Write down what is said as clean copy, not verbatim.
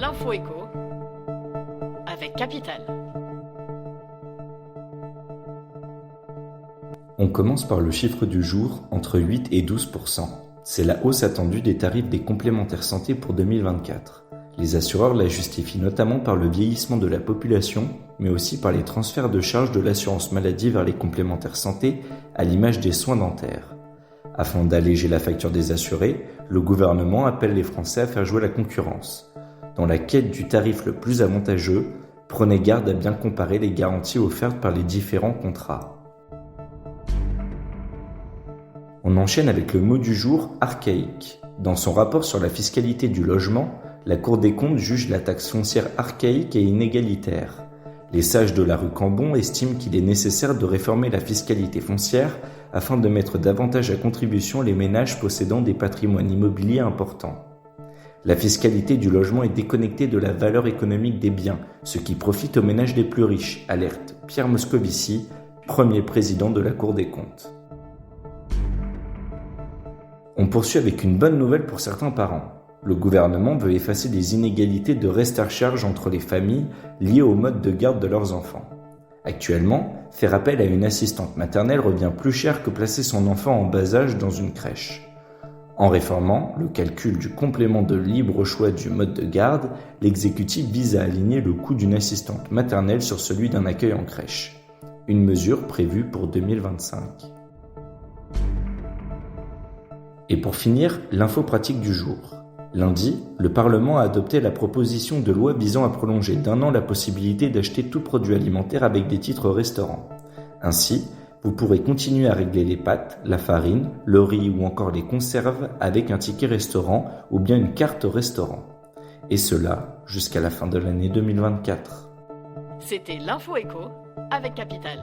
L'info éco avec Capital. On commence par le chiffre du jour, entre 8 et 12%. C'est la hausse attendue des tarifs des complémentaires santé pour 2024. Les assureurs la justifient notamment par le vieillissement de la population, mais aussi par les transferts de charges de l'assurance maladie vers les complémentaires santé, à l'image des soins dentaires. Afin d'alléger la facture des assurés, le gouvernement appelle les Français à faire jouer la concurrence. Dans la quête du tarif le plus avantageux, prenez garde à bien comparer les garanties offertes par les différents contrats. On enchaîne avec le mot du jour archaïque. Dans son rapport sur la fiscalité du logement, la Cour des comptes juge la taxe foncière archaïque et inégalitaire. Les sages de la rue Cambon estiment qu'il est nécessaire de réformer la fiscalité foncière afin de mettre davantage à contribution les ménages possédant des patrimoines immobiliers importants. La fiscalité du logement est déconnectée de la valeur économique des biens, ce qui profite aux ménages les plus riches, alerte Pierre Moscovici, premier président de la Cour des comptes. On poursuit avec une bonne nouvelle pour certains parents. Le gouvernement veut effacer les inégalités de reste à charge entre les familles liées au mode de garde de leurs enfants. Actuellement, faire appel à une assistante maternelle revient plus cher que placer son enfant en bas âge dans une crèche. En réformant le calcul du complément de libre choix du mode de garde, l'exécutif vise à aligner le coût d'une assistante maternelle sur celui d'un accueil en crèche. Une mesure prévue pour 2025. Et pour finir, l'info pratique du jour. Lundi, le Parlement a adopté la proposition de loi visant à prolonger d'1 an la possibilité d'acheter tout produit alimentaire avec des titres restaurants. Ainsi, vous pourrez continuer à régler les pâtes, la farine, le riz ou encore les conserves avec un ticket restaurant ou bien une carte restaurant. Et cela jusqu'à la fin de l'année 2024. C'était l'info éco avec Capital.